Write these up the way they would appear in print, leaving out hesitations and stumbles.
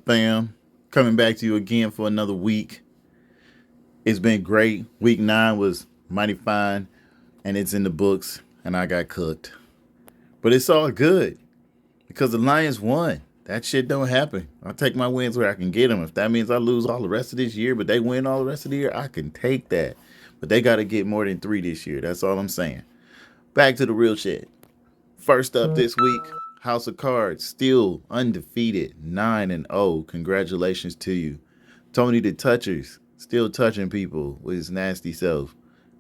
up, fam? Coming back to you again for another week. It's been great. Week 9 was mighty fine, and it's in the books, and I got cooked. But it's all good because the Lions won. That shit don't happen. I take my wins where I can get them. If that means I lose all the rest of this year, but they win all the rest of the year, I can take that. But they got to get more than 3 this year. That's all I'm saying. Back to the real shit. First up this week, House of Cards, still undefeated, 9-0. Congratulations to you. Tony the Touchers, still touching people with his nasty self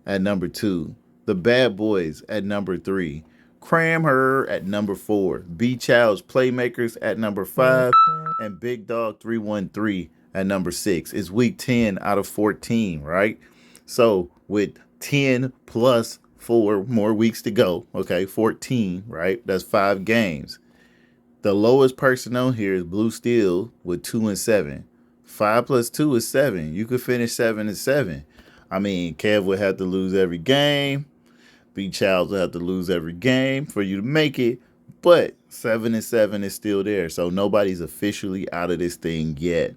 at number 2. The Bad Boys at number 3. Cram Her at number 4. B Child's Playmakers at number 5. And Big Dog 313 at number 6. It's week 10 out of 14, right? So with 10 plus 4 more weeks to go, okay, 14, right? That's 5 games. The lowest person on here is Blue Steel with 2-7. 5 plus 2 is 7. You could finish 7-7. I mean, Kev would have to lose every game. B Child would have to lose every game for you to make it. But 7-7 is still there. So nobody's officially out of this thing yet.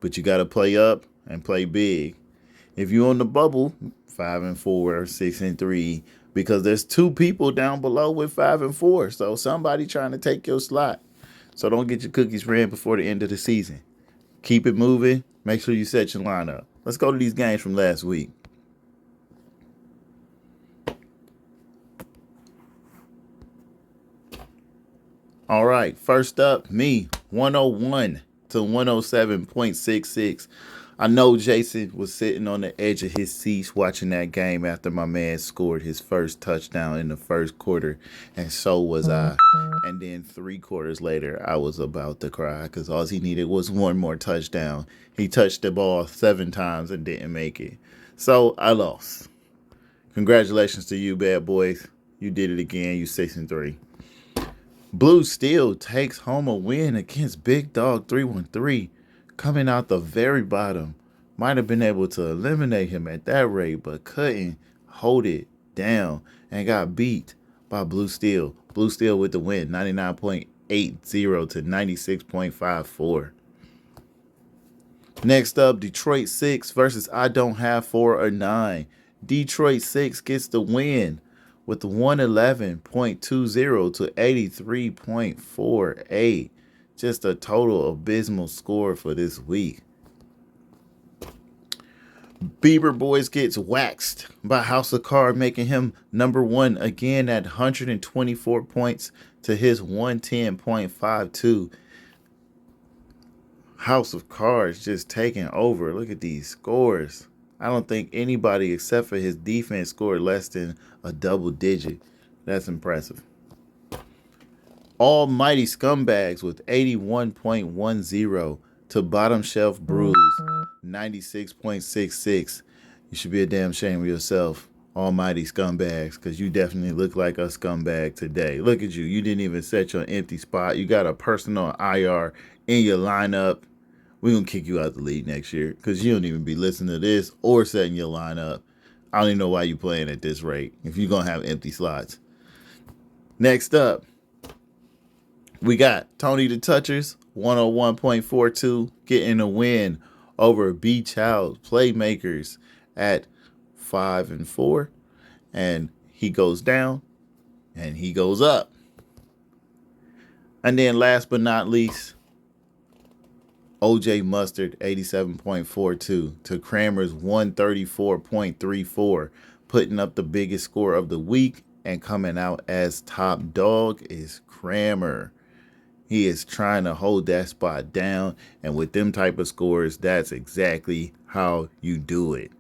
But you got to play up and play big. If you're on the bubble, 5-4, 6-3, because there's 2 people down below with 5-4. So somebody trying to take your slot. So don't get your cookies ran before the end of the season. Keep it moving. Make sure you set your lineup. Let's go to these games from last week. All right, first up, me, 101 to 107.66. I know Jason was sitting on the edge of his seat watching that game after my man scored his first touchdown in the first quarter, and so was I. And then 3 quarters later, I was about to cry because all he needed was one more touchdown. He touched the ball 7 times and didn't make it. So I lost. Congratulations to you, Bad Boys. You did it again. You 6-3. Blue Steel takes home a win against Big Dog 313, coming out the very bottom. Might have been able to eliminate him at that rate, but couldn't hold it down and got beat by Blue Steel. Blue Steel with the win, 99.80 to 96.54. Next up, Detroit 6 versus I Don't Have 4 or 9. Detroit 6 gets the win with 111.20 to 83.48. Just a total abysmal score for this week. Bieber Boys gets waxed by House of Cards, making him number 1 again at 124 points to his 110.52. House of Cards just taking over. Look at these scores. I don't think anybody except for his defense scored less than a double digit. That's impressive. Almighty Scumbags with 81.10 to Bottom Shelf Brews, 96.66. You should be a damn shame of yourself, Almighty Scumbags, because you definitely look like a scumbag today. Look at you. You didn't even set your empty spot. You got a person on IR in your lineup. We're going to kick you out the league next year because you don't even be listening to this or setting your lineup. I don't even know why you're playing at this rate if you're going to have empty slots. Next up, we got Tony the Touchers, 101.42, getting a win over B Child's Playmakers at 5-4. And he goes down and he goes up. And then last but not least, OJ Mustard, 87.42 to Kramer's 134.34, putting up the biggest score of the week, and coming out as top dog is Kramer. He is trying to hold that spot down, and with them type of scores, that's exactly how you do it.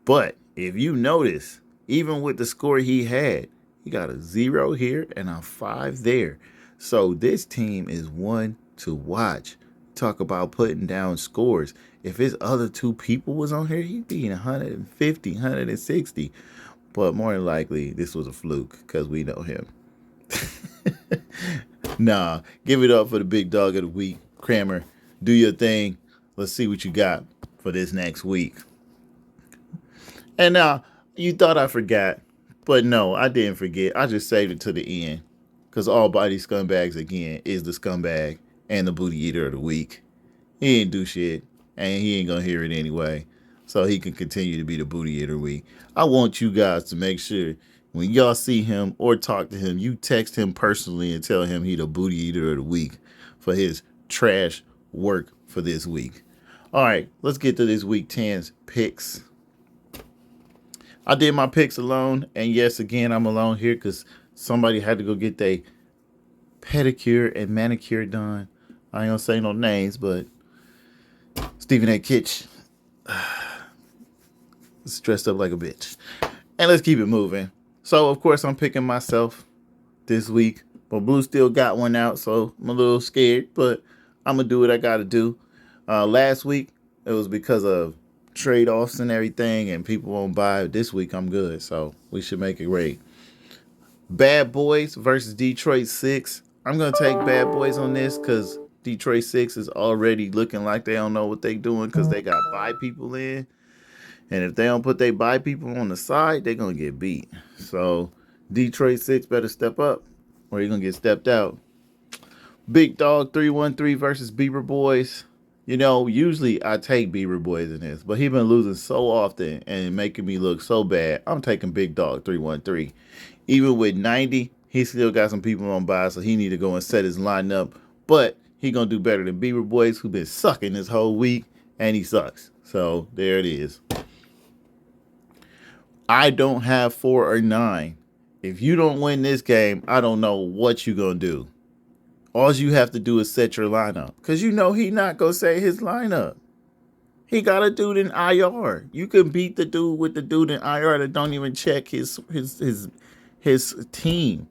But if you notice, even with the score he had, he got a 0 here and a 5 there. So this team is one to watch. Talk about putting down scores. If his other 2 people was on here, he'd be 150, 160. But more than likely, this was a fluke because we know him. Nah, give it up for the big dog of the week. Kramer, do your thing. Let's see what you got for this next week. And now, you thought I forgot, but no, I didn't forget. I just saved it to the end because All Body Scumbags, again, is the scumbag and the booty eater of the week. He ain't do shit, and he ain't gonna hear it anyway. So he can continue to be the booty eater week. I want you guys to make sure when y'all see him or talk to him, you text him personally and tell him he the booty eater of the week for his trash work for this week. All right, let's get to this week 10's picks. I did my picks alone, and yes, again, I'm alone here because somebody had to go get their pedicure and manicure done. I ain't gonna say no names, but Stephen A. Kitch is dressed up like a bitch. And let's keep it moving. So, of course, I'm picking myself this week, but Blue still got one out, so I'm a little scared, but I'm gonna do what I gotta do. Last week, it was because of trade-offs and everything, and people won't buy. This week, I'm good, so we should make it great. Bad Boys versus Detroit 6. I'm going to take Bad Boys on this because Detroit 6 is already looking like they don't know what they're doing because they got buy people in. And if they don't put their buy people on the side, they're going to get beat. So Detroit 6 better step up or you're going to get stepped out. Big Dog 313 versus Beaver Boys. You know, usually I take Beaver Boys in this, but he been losing so often and making me look so bad. I'm taking Big Dog 313. Even with 90, he still got some people on buy, so he need to go and set his lineup. But he gonna do better than Beaver Boys, who been sucking this whole week, and he sucks. So there it is. I don't have 4 or 9. If you don't win this game, I don't know what you gonna do. All you have to do is set your lineup. Because you know he not going to say his lineup. He got a dude in IR. You can beat the dude with the dude in IR that don't even check his team.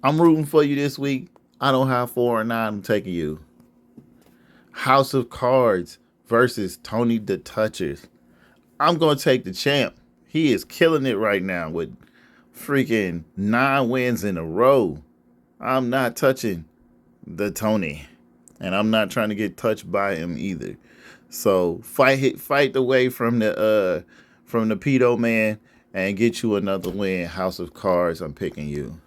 I'm rooting for you this week. I don't have 4 or 9. I'm taking you. House of Cards versus Tony the Touchers. I'm going to take the champ. He is killing it right now with freaking 9 wins in a row. I'm not touching the Tony, and I'm not trying to get touched by him either. So fight away from the pedo man and get you another win. House of Cards, I'm picking you.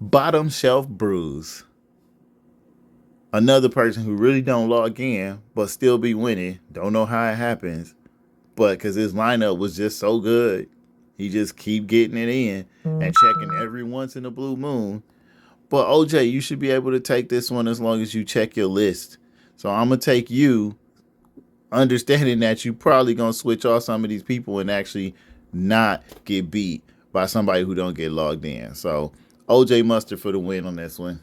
Bottom Shelf Brews. Another person who really don't log in but still be winning. Don't know how it happens, but because his lineup was just so good, he just keep getting it in and checking every once in a blue moon. But OJ, you should be able to take this one as long as you check your list. So I'm going to take you, understanding that you probably going to switch off some of these people and actually not get beat by somebody who don't get logged in. So OJ Mustard for the win on this one.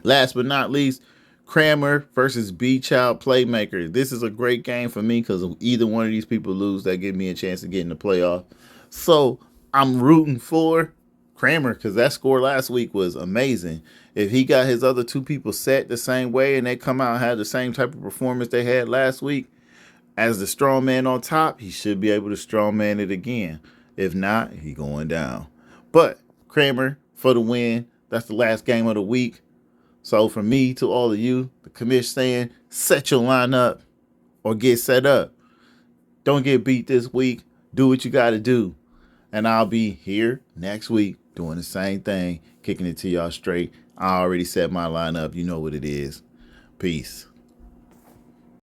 Last but not least, Kramer versus B-Child Playmaker. This is a great game for me because if either one of these people lose, that give me a chance to get in the playoff. So I'm rooting for Kramer because that score last week was amazing. If he got his other 2 people set the same way and they come out and have the same type of performance they had last week, as the strong man on top, he should be able to strong man it again. If not, he going down. But Kramer for the win. That's the last game of the week. So from me to all of you, the commish saying, set your lineup or get set up. Don't get beat this week. Do what you got to do. And I'll be here next week doing the same thing, kicking it to y'all straight. I already set my lineup. You know what it is. Peace.